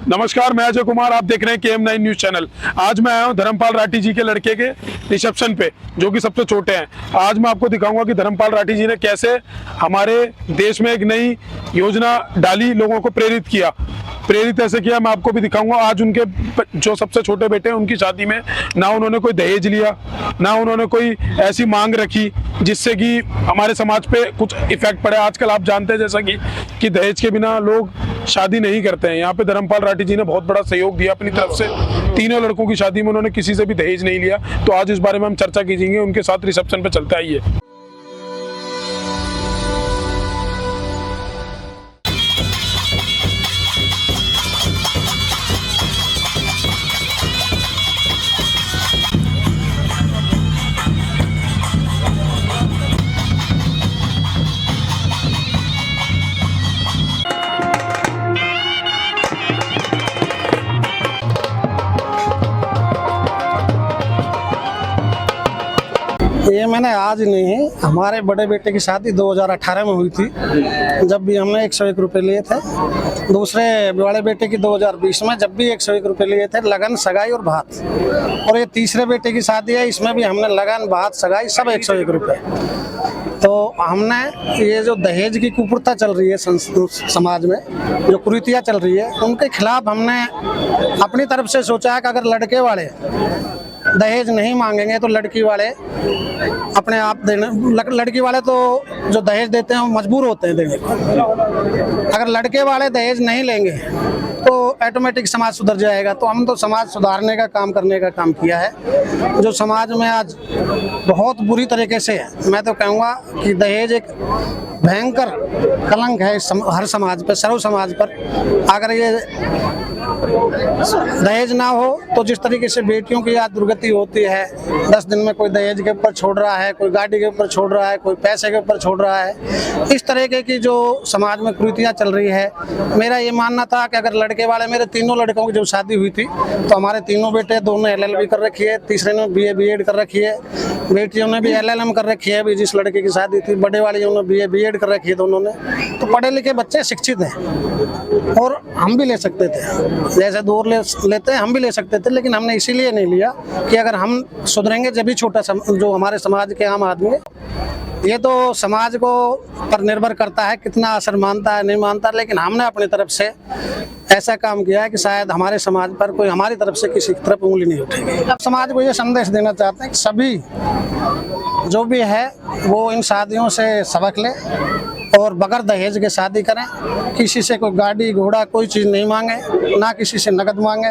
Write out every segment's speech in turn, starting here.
नमस्कार, मैं अजय कुमार, आप देख रहे हैं KM9 न्यूज चैनल। आज मैं आया हूं धर्मपाल राठी जी के लड़के के रिसेप्शन पे, जो कि सबसे छोटे हैं। आज मैं आपको दिखाऊंगा कि धर्मपाल राठी जी ने कैसे हमारे देश में एक नई योजना डाली, लोगों को प्रेरित किया। प्रेरित ऐसे किया, मैं आपको भी दिखाऊंगा। आज उनके जो सबसे छोटे बेटे हैं, उनकी शादी में ना उन्होंने कोई दहेज लिया, ना उन्होंने कोई ऐसी मांग रखी जिससे कि हमारे समाज पे कुछ इफेक्ट पड़े। आजकल आप जानते हैं जैसा कि दहेज के बिना लोग शादी नहीं करते हैं। यहाँ पे धर्मपाल राठी जी ने बहुत बड़ा सहयोग दिया अपनी तरफ से। तीनों लड़कों की शादी में उन्होंने किसी से भी दहेज नहीं लिया। तो आज इस बारे में हम चर्चा कीजिएंगे। उनके साथ रिसेप्शन पे चलते आइए। ये मैंने आज नहीं, हमारे बड़े बेटे की शादी 2018 में हुई थी, जब भी हमने 101 रुपये लिए थे। दूसरे बड़े बेटे की 2020 में, जब भी 101 रुपये लिए थे, लगन, सगाई और भात। और ये तीसरे बेटे की शादी है, इसमें भी हमने लगन, भात, सगाई सब 101 रुपये। तो हमने ये जो दहेज की कुप्रथा चल रही है समाज में, जो कुरीतियाँ चल रही है, उनके खिलाफ हमने अपनी तरफ से सोचा है कि अगर लड़के वाले दहेज नहीं मांगेंगे तो लड़की वाले अपने आप देने, लड़की वाले तो जो दहेज देते हैं वो मजबूर होते हैं देने को। अगर लड़के वाले दहेज नहीं लेंगे तो ऑटोमेटिक समाज सुधर जाएगा। तो हम तो समाज सुधारने का काम करने का काम किया है, जो समाज में आज बहुत बुरी तरीके से है। मैं तो कहूँगा कि दहेज एक भयंकर कलंक है हर समाज पर, सर्व समाज पर। अगर ये दहेज ना हो तो जिस तरीके से बेटियों की आज दुर्गति होती है, 10 दिन में कोई दहेज के ऊपर छोड़ रहा है, कोई गाड़ी के ऊपर छोड़ रहा है, कोई पैसे के ऊपर छोड़ रहा है, इस तरीके की जो समाज में कुरीतियाँ चल रही है। मेरा ये मानना था कि अगर लड़के वाले, मेरे तीनों लड़कों की जो शादी हुई थी, तो हमारे तीनों बेटे, दोनों LLB कर रखी है, तीसरे ने BA B.Ed कर रखी है, बेटियों ने भी LLM कर रखी है। अभी जिस लड़के की शादी थी, बड़े वाली ने BA B.Ed कर रखी है, दोनों ने। तो पढ़े लिखे बच्चे शिक्षित हैं और हम भी ले सकते थे, जैसे दूर लेते हैं हम भी ले सकते थे, लेकिन हमने इसीलिए नहीं लिया कि अगर हम सुधरेंगे जब भी छोटा जो हमारे समाज के आम आदमी, ये तो समाज को पर निर्भर करता है कितना असर मानता है नहीं मानता। लेकिन हमने अपनी तरफ से ऐसा काम किया है कि शायद हमारे समाज पर कोई हमारी तरफ से किसी तरफ उंगली नहीं उठेगी। अब समाज को ये संदेश देना चाहते हैं कि सभी जो भी है वो इन शादियों से सबक ले और बगैर दहेज के शादी करें। किसी से कोई गाड़ी घोड़ा कोई चीज़ नहीं मांगे, ना किसी से नकद मांगे।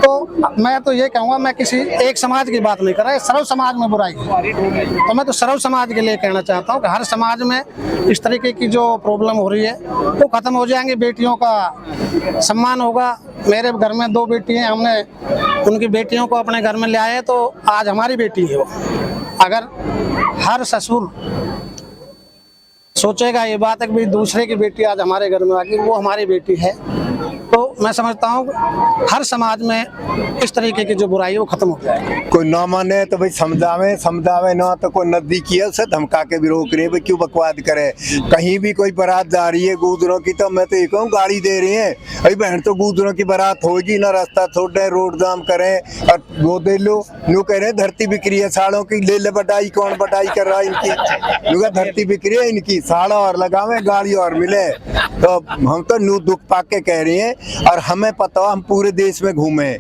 तो मैं तो ये कहूँगा, मैं किसी एक समाज की बात नहीं कर रहा है, सर्व समाज में बुराई है। तो मैं तो सर्व समाज के लिए कहना चाहता हूँ कि हर समाज में इस तरीके की जो प्रॉब्लम हो रही है वो खत्म हो जाएंगे, बेटियों का सम्मान होगा। मेरे घर में 2 बेटी हैं, हमने उनकी बेटियों को अपने घर में ले आए, तो आज हमारी बेटी है वो। अगर हर ससुर सोचेगा ये बात है कि भाई दूसरे की बेटी आज हमारे घर में आ गई, वो हमारी बेटी है, तो मैं समझता हूँ हर समाज में इस तरीके की जो बुराई है वो खत्म हो जाएगी। कोई ना माने तो भाई समझावे ना, तो कोई नजदीकी है उसे धमका के भी रोक रहे, भाई क्यों बकवाद करे। कहीं भी कोई बारात जा रही है गूदरों की, तो मैं तो ये कहूँ गाड़ी दे रही है, अभी बहन तो गूदरों की बारात होगी ना, रास्ता छोड़े, रोड जाम करें और वो दे लो। न्यू कह रहे धरती बिक्री है साड़ों की, ले ले बटाई, कौन बटाई कर रहा है इनकी, धरती बिक्री है इनकी, साड़ा और लगावे गाड़ी और मिले। तो हम तो न्यू दुख पाक के कह रहे हैं। और हमें पता, हम पूरे देश में घूमे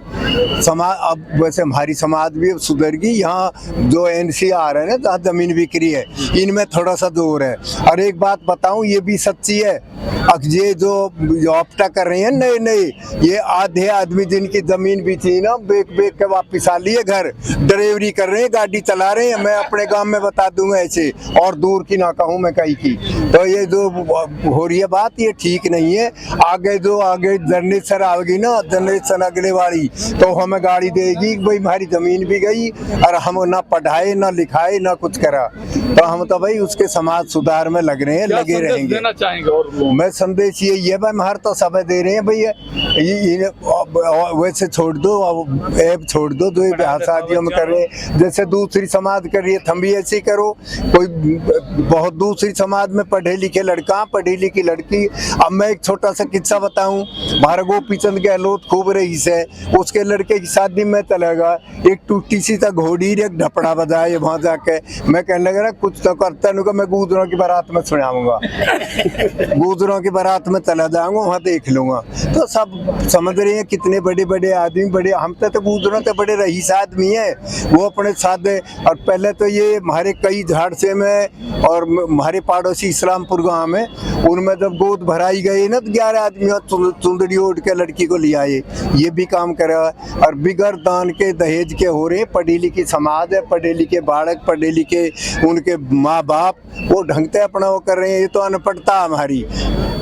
समाज। अब वैसे हमारी समाज भी सुधरगी। यहाँ जो NCR है ना, जहाँ जमीन बिक्री है, इनमें थोड़ा सा जोर है। और एक बात बताऊं, ये भी सच्ची है, अब ये जो ऑप्टा कर रहे हैं नए, ये आधे आदमी जिनकी जमीन भी थी ना, बेच के वापिस आ लिए घर, ड्राइवरी कर रहे हैं, गाड़ी चला रहे हैं। मैं अपने गांव में बता दूंगा ऐसे, और दूर की ना कहूँ मैं कहीं की। तो ये जो हो रही है बात, ये ठीक नहीं है। आगे जनरेशन आएगी ना, जनरेशन अगले वाली, तो हमें गाड़ी देगी, भाई हमारी जमीन भी गई और हम ना पढ़ाए ना लिखाए ना कुछ करा। तो हम तो भाई उसके समाज सुधार में लग रहे हैं, लगे रहेंगे। देना चाहेंगे और मैं संदेश ये भाई, हमारे तो सब दे रहे हैं भैया, वैसे छोड़ दो, ऐप छोड़ दो जो ब्याह शादियों में कर रहे हैं, जैसे दूसरी समाज कर रही है, हम भी ऐसे ही करो। कोई बहुत दूसरी समाज में पढ़े लिखे लड़का, पढ़ी लिखी लड़की। अब मैं एक छोटा सा किस्सा बताऊं, हमारे गोपी चंद गहलोत खूब रईस है, उसके लड़के की शादी में चला गया, एक टूटी सी तक घोड़ी एक ढपड़ा बजाए वहां जाके। मैं कहने लगा ना कुछ तो करता नहीं, मैं गूदरों की बारात में सुनाऊंगा, गूदरों की बारात में चला जाऊंगा, वहां देख लूंगा। तो सब समझ रहे हैं कितने बड़े बड़े आदमी, बड़े हम तो गूदरों से बड़े रईस आदमी है, वो अपने साथ। और पहले तो ये हमारे कई झाड़से में और हमारे पड़ोसी इस्लामपुर गांव में, उनमें जब गोद भराई गई ना तो 11 आदमी चुंदड़ी ओढ़ के लड़की को ले आए, ये भी काम करा। और बिगर दान के दहेज के हो रहे, पढ़ी लिखी समाज है, पढ़े लिखे बालक, पढ़े लिखे उनके माँ बाप, वो ढंग से अपना वो कर रहे हैं। ये तो अनपढ़ता हमारी,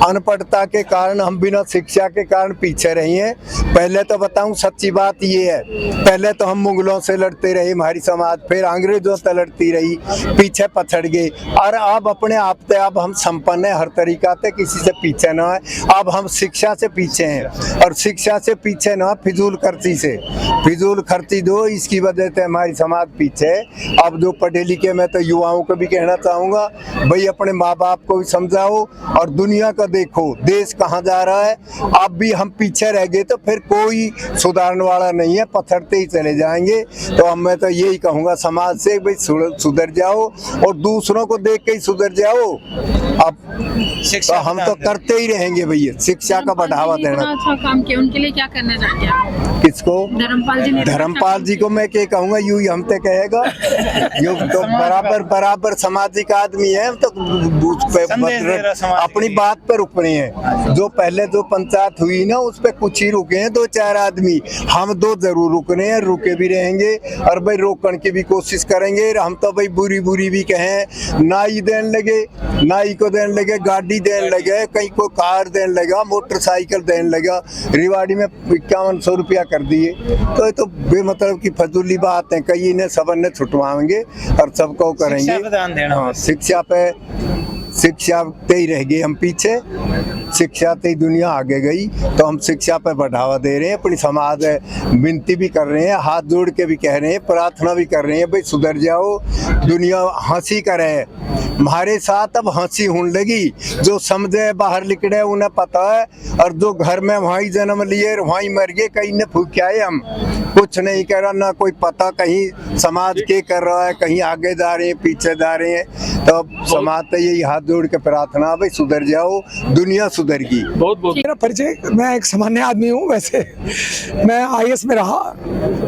अनपढ़ता के कारण हम बिना शिक्षा के कारण पीछे रही हैं। पहले तो बताऊं सच्ची बात ये है, पहले तो हम मुगलों से लड़ते रहे हमारी समाज, फिर अंग्रेजों से लड़ती रही, पीछे पछड़ गए। और अब अपने आप से अब हम संपन्न है, हर तरीका से किसी से पीछे ना है। अब हम शिक्षा से पीछे हैं, और शिक्षा से पीछे ना फिजूल खर्ची से, फिजूल खर्ची दो, इसकी वजह से हमारी समाज पीछे है। अब जो पढ़े लिखे, मैं तो युवाओं को भी कहना चाहूँगा, भाई अपने माँ बाप को भी समझाओ और दुनिया का देखो देश कहाँ जा रहा है। अब भी हम पीछे रह गए तो फिर कोई सुधारने वाला नहीं है, पथरते ही चले जाएंगे। तो मैं तो यही कहूँगा समाज से, भाई सुधर जाओ और दूसरों को देख के ही सुधर जाओ। अब तो हम तो करते ही रहेंगे भैया, शिक्षा का बढ़ावा देना। अच्छा काम किया, उनके लिए क्या करना चाहते हैं? किसको? धर्मपाल जी ने। धर्मपाल जी को मैं क्या कहूँगा, यूं ही हम तो कहेगा, यो तो बराबर सामाजिक आदमी है, तो अपनी बात पर रुक रहे हैं। जो पहले जो पंचायत हुई ना, उस पर कुछ ही रुके हैं, 2-4 आदमी, हम 2 जरूर रुक रहे हैं, रुके भी रहेंगे और भाई रोकने की भी कोशिश करेंगे। हम तो भाई बुरी भी कहें, नाई देने लगे, नाई को देने लगे, गाड़ी देने लगे, कहीं को कार देने लगा, मोटरसाइकिल देने लगा, रिवाड़ी में 5100 रुपया कर दिए। तो ये तो बेमतलब की फजूली बात है, कई ने सबन ने छुटवाएंगे और सबको करेंगे। हाँ, शिक्षा पे ही रह गए हम पीछे, शिक्षा पे ही दुनिया आगे गई। तो हम शिक्षा पे बढ़ावा दे रहे हैं, अपनी समाज है विनती भी कर रहे हैं, हाथ जोड़ के भी कह रहे हैं, प्रार्थना भी कर रहे हैं, भाई सुधर जाओ। दुनिया हंसी करे, हमारे साथ अब हंसी होने लगी। जो समझे बाहर निकले उन्हें पता है, और जो घर में वहीं जन्म लिए वहीं मर गए, कहीं ने फूके हम कुछ नहीं कर रहा, ना कोई पता कहीं समाज के कर रहा है, कहीं आगे जा रहे हैं, पीछे जा रहे हैं। तो समाज से यही हाथ जोड़ के प्रार्थना, भाई सुधर जाओ, दुनिया सुधरगी। बहुत मेरा परिचय, मैं एक सामान्य आदमी हूँ। वैसे मैं IAS में रहा,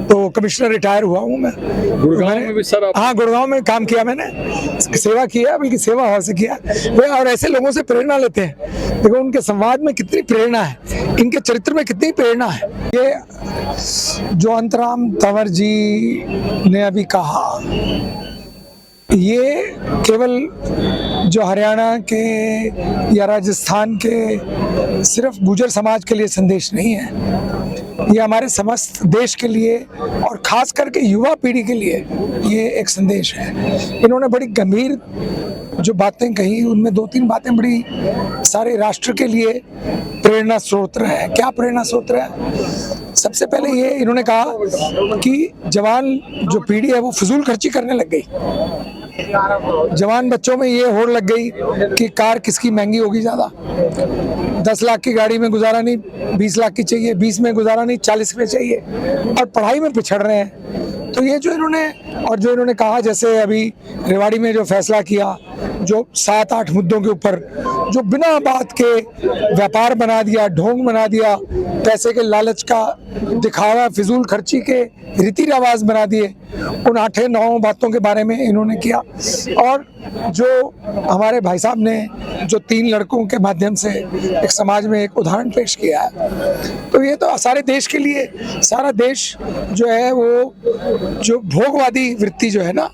तो कमिश्नर रिटायर हुआ हूँ मैं। गुड़गांव में भी सर? हाँ, गुड़गांव में काम किया मैंने, सेवा किया, बल्कि सेवा भाव से किया। वे और ऐसे लोगों से प्रेरणा लेते हैं। देखो उनके संवाद में कितनी प्रेरणा है, इनके चरित्र में कितनी प्रेरणा है। ये जो अंतराम तंवर जी ने अभी कहा, ये केवल जो हरियाणा के या राजस्थान के सिर्फ गुर्जर समाज के लिए संदेश नहीं है, ये हमारे समस्त देश के लिए और खास करके युवा पीढ़ी के लिए ये एक संदेश है। इन्होंने बड़ी गंभीर जो बातें कही, उनमें 2-3 बातें बड़ी सारे राष्ट्र के लिए प्रेरणा स्रोत है। क्या प्रेरणा स्रोत है? सबसे पहले ये इन्होंने कहा कि जवान जो पीढ़ी है वो फिजूल खर्ची करने लग गई। जवान बच्चों में ये होड़ लग गई कि कार किसकी महंगी होगी ज़्यादा, 10 लाख की गाड़ी में गुजारा नहीं, 20 लाख की चाहिए, 20 में गुजारा नहीं, 40 में चाहिए, और पढ़ाई में पिछड़ रहे हैं। तो ये जो इन्होंने कहा, जैसे अभी रेवाड़ी में जो फैसला किया, जो 7-8 मुद्दों के ऊपर जो बिना बात के व्यापार बना दिया, ढोंग बना दिया, पैसे के लालच का दिखावा, फिजूल खर्ची के रीति रिवाज बना दिए, उन 8-9 बातों के बारे में इन्होंने किया। और जो हमारे भाई साहब ने जो 3 लड़कों के माध्यम से एक समाज में एक उदाहरण पेश किया है, तो ये तो सारे देश के लिए, सारा देश जो है वो जो भोगवादी वृत्ति जो है ना,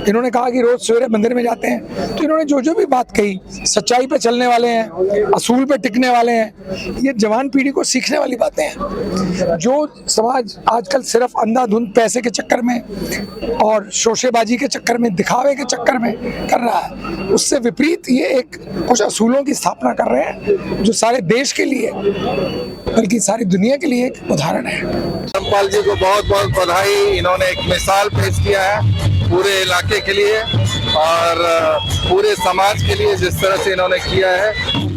इन्होंने कहा कि रोज सवेरे मंदिर में जाते हैं, तो इन्होंने जो भी बात कही, सच्चाई पे चलने वाले हैं, असूल पे टिकने वाले हैं, ये जवान पीढ़ी को सीखने वाली बातें हैं। जो समाज आजकल सिर्फ अंधाधुंध पैसे के चक्कर में और शोशेबाजी के चक्कर में, दिखावे के चक्कर में कर रहा है, उससे विपरीत ये एक कुछ असूलों की स्थापना कर रहे हैं जो सारे देश के लिए बल्कि सारी दुनिया के लिए एक उदाहरण है। धर्मपाल जी को बहुत बहुत बधाई। इन्होंने एक मिसाल पेश किया है पूरे इलाके के लिए और पूरे समाज के लिए। जिस तरह से इन्होंने किया है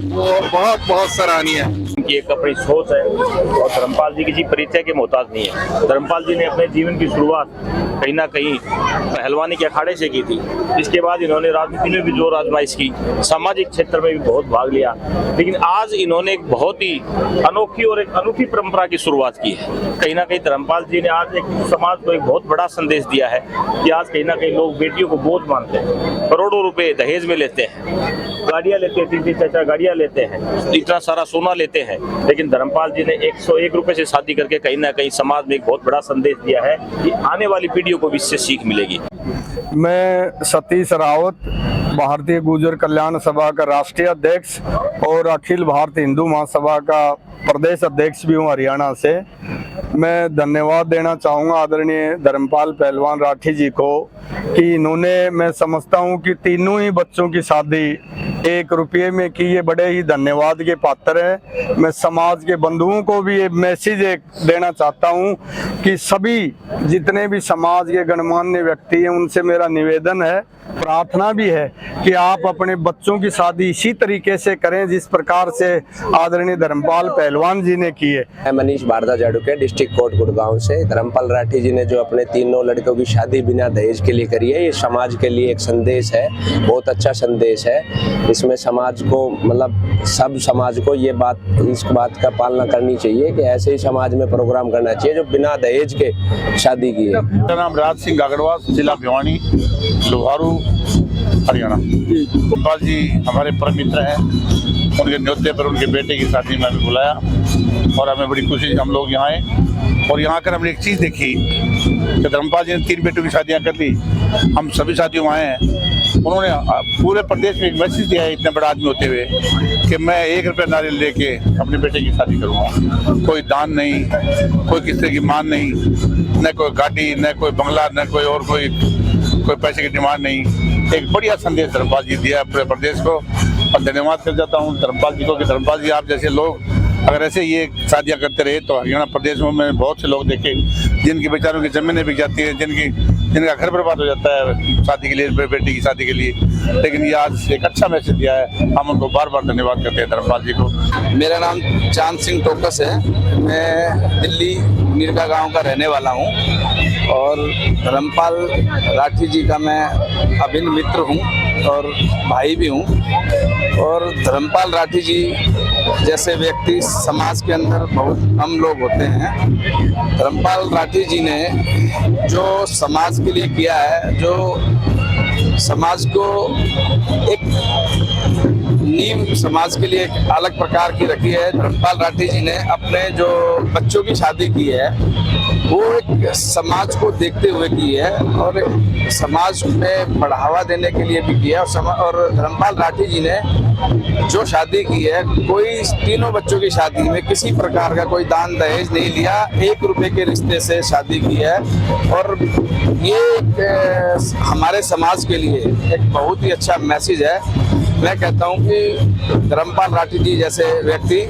वो बहुत बहुत सराहनीय है। उनकी एक अपनी सोच है और धर्मपाल जी किसी परिचय के मोहताज नहीं है। धर्मपाल जी ने अपने जीवन की शुरुआत कहीं ना कहीं पहलवानी के अखाड़े से की थी। इसके बाद इन्होंने राजनीति में भी जोर आजमाइश की, सामाजिक क्षेत्र में भी बहुत भाग लिया, लेकिन आज इन्होंने एक बहुत ही अनोखी और एक अनूठी परंपरा की शुरुआत की है। कहीं ना कहीं धर्मपाल जी ने आज एक समाज को एक बहुत बड़ा संदेश दिया है कि आज कहीं ना कहीं लोग बेटियों को बोझ मानते हैं, करोड़ों रुपए दहेज में लेते हैं, गाड़ियां लेते हैं, 3-3 4-4 गाड़ियां लेते हैं, इतना सारा सोना लेते हैं, लेकिन धर्मपाल जी ने 101 रुपए से शादी करके कहीं ना कहीं समाज में एक बहुत बड़ा संदेश दिया है कि आने वाली पीढ़ियों को भी इससे सीख मिलेगी। मैं सतीश रावत, भारतीय गुर्जर कल्याण सभा का राष्ट्रीय अध्यक्ष और अखिल भारतीय हिंदू महासभा का प्रदेश अध्यक्ष भी हूँ हरियाणा से। मैं धन्यवाद देना चाहूँगा आदरणीय धर्मपाल पहलवान राठी जी को कि इन्होंने, मैं समझता हूँ कि तीनों ही बच्चों की शादी 1 रुपये में की, ये बड़े ही धन्यवाद के पात्र हैं। मैं समाज के बंधुओं को भी ये मैसेज एक देना चाहता हूँ कि सभी जितने भी समाज के गणमान्य व्यक्ति हैं उनसे मेरा निवेदन है, प्रार्थना भी है कि आप अपने बच्चों की शादी इसी तरीके से करें जिस प्रकार से आदरणीय धर्मपाल पहलवान जी ने की है। मैं Manish Bhardwaj advocate, district court Gurgaon से। धर्मपाल राठी जी ने जो अपने तीनों लड़कों की शादी बिना दहेज के लिए करी है, ये समाज के लिए एक संदेश है, बहुत अच्छा संदेश है। इसमें समाज को, मतलब सब समाज को ये बात, इस बात का पालना करनी चाहिए कि ऐसे ही समाज में प्रोग्राम करना चाहिए जो बिना दहेज के शादी की है। मेरा नाम राज सिंह गागड़वा, जिला भिवानी, लोहारू, हरियाणा। धर्मपाल जी हमारे परम मित्र हैं, उनके न्योते पर उनके बेटे की शादी में हमें बुलाया और हमें बड़ी खुशी, हम लोग यहाँ आए और यहाँ आकर हमने एक चीज़ देखी कि धर्मपाल जी ने 3 बेटों की शादियाँ कर ली। हम सभी साथियों आए हैं, उन्होंने पूरे प्रदेश में एक मैसेज दिया है, इतने बड़ा आदमी होते हुए, कि मैं 1 रुपया नारियल लेके अपने बेटे की शादी करूँगा। कोई दान नहीं, कोई किसी तरह की मान नहीं, न कोई गाड़ी, न कोई बंगला, न कोई और कोई पैसे की डिमांड नहीं। एक बढ़िया संदेश धर्मपाल जी दिया पूरे प्रदेश को और धन्यवाद कर जाता हूँ धर्मपाल जी को कि धर्मपाल जी आप जैसे लोग अगर ऐसे ये शादियाँ करते रहे तो हरियाणा प्रदेश में मैंने बहुत से लोग देखे जिनकी बेचारों की ज़मीनें बिक जाती हैं, जिनका घर बर्बाद हो जाता है शादी के लिए, बेटी की शादी के लिए, लेकिन ये आज एक अच्छा मैसेज दिया है। हम उनको बार बार धन्यवाद करते हैं धर्मपाल जी को। मेरा नाम चांद सिंह टोकस है, मैं दिल्ली मिर्गा गांव का रहने वाला हूं और धर्मपाल राठी जी का मैं अभिन्न मित्र हूं और भाई भी हूं। और धर्मपाल राठी जी जैसे व्यक्ति समाज के अंदर बहुत कम लोग होते हैं। धर्मपाल राठी जी ने जो समाज के लिए किया है, जो समाज को एक नींव समाज के लिए एक अलग प्रकार की रखी है। धर्मपाल राठी जी ने अपने जो बच्चों की शादी की है वो एक समाज को देखते हुए की है और समाज में बढ़ावा देने के लिए भी किया है। और धर्मपाल राठी जी ने जो शादी की है, कोई तीनों बच्चों की शादी में किसी प्रकार का कोई दान दहेज नहीं लिया, 1 रुपए के रिश्ते से शादी की है। और ये हमारे समाज के लिए एक बहुत ही अच्छा मैसेज है। मैं कहता हूं कि धर्मपाल राठी जी जैसे व्यक्ति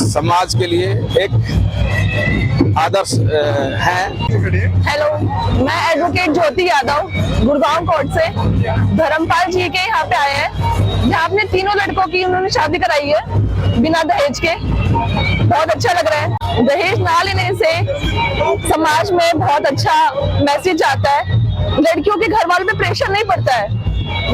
समाज के लिए एक आदर्श हैं। हेलो, मैं एडवोकेट ज्योति यादव गुड़गांव कोर्ट से। धर्मपाल जी के यहाँ पे आए हैं जहाँ अपने तीनों लड़कों की उन्होंने शादी कराई है बिना दहेज के। बहुत अच्छा लग रहा है। दहेज ना लेने से समाज में बहुत अच्छा मैसेज आता है। लड़कियों के घर वालों पे प्रेशर नहीं पड़ता है,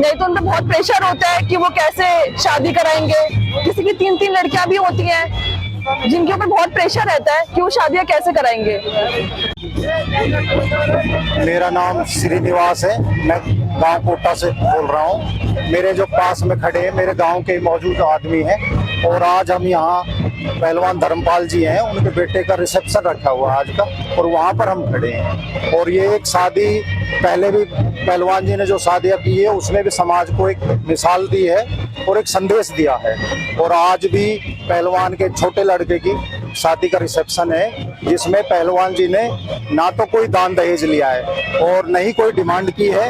नहीं तो उन पे बहुत प्रेशर होता है कि वो कैसे शादी कराएंगे। किसी की 3-3 लड़कियां भी होती हैं जिनके ऊपर बहुत प्रेशर रहता है कि वो शादियां कैसे कराएंगे। मेरा नाम श्रीनिवास है, मैं गांव कोटा से बोल रहा हूं। मेरे जो पास में खड़े हैं मेरे गांव के मौजूद आदमी हैं और आज हम यहाँ पहलवान धर्मपाल जी हैं, उनके बेटे का रिसेप्शन रखा हुआ आज का और वहाँ पर हम खड़े हैं। और ये एक शादी, पहले भी पहलवान जी ने जो शादियाँ की है उसमें भी समाज को एक मिसाल दी है और एक संदेश दिया है। और आज भी पहलवान के छोटे लड़के की शादी का रिसेप्शन है जिसमें पहलवान जी ने ना तो कोई दान दहेज लिया है और न ही कोई डिमांड की है।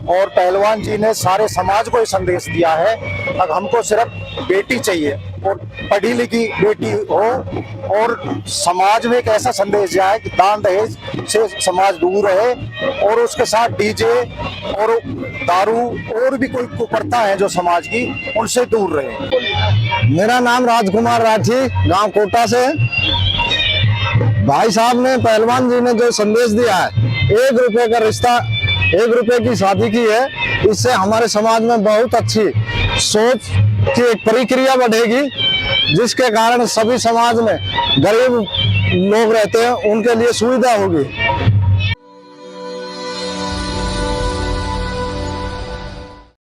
और पहलवान जी ने सारे समाज को ये संदेश दिया है अब हमको सिर्फ बेटी चाहिए और पढ़ी लिखी बेटी हो और समाज में एक ऐसा संदेश जाए कि दान दहेज से समाज दूर रहे और उसके साथ डीजे और दारू और भी कोई कुप्रथा है जो समाज की, उनसे दूर रहे। मेरा नाम राजकुमार राठी, गांव कोटा से है। भाई साहब ने, पहलवान जी ने जो संदेश दिया है, 1 रुपए का रिश्ता, 1 रुपए की शादी की है, इससे हमारे समाज में बहुत अच्छी सोच की एक प्रक्रिया बढ़ेगी, जिसके कारण सभी समाज में गरीब लोग रहते हैं उनके लिए सुविधा होगी।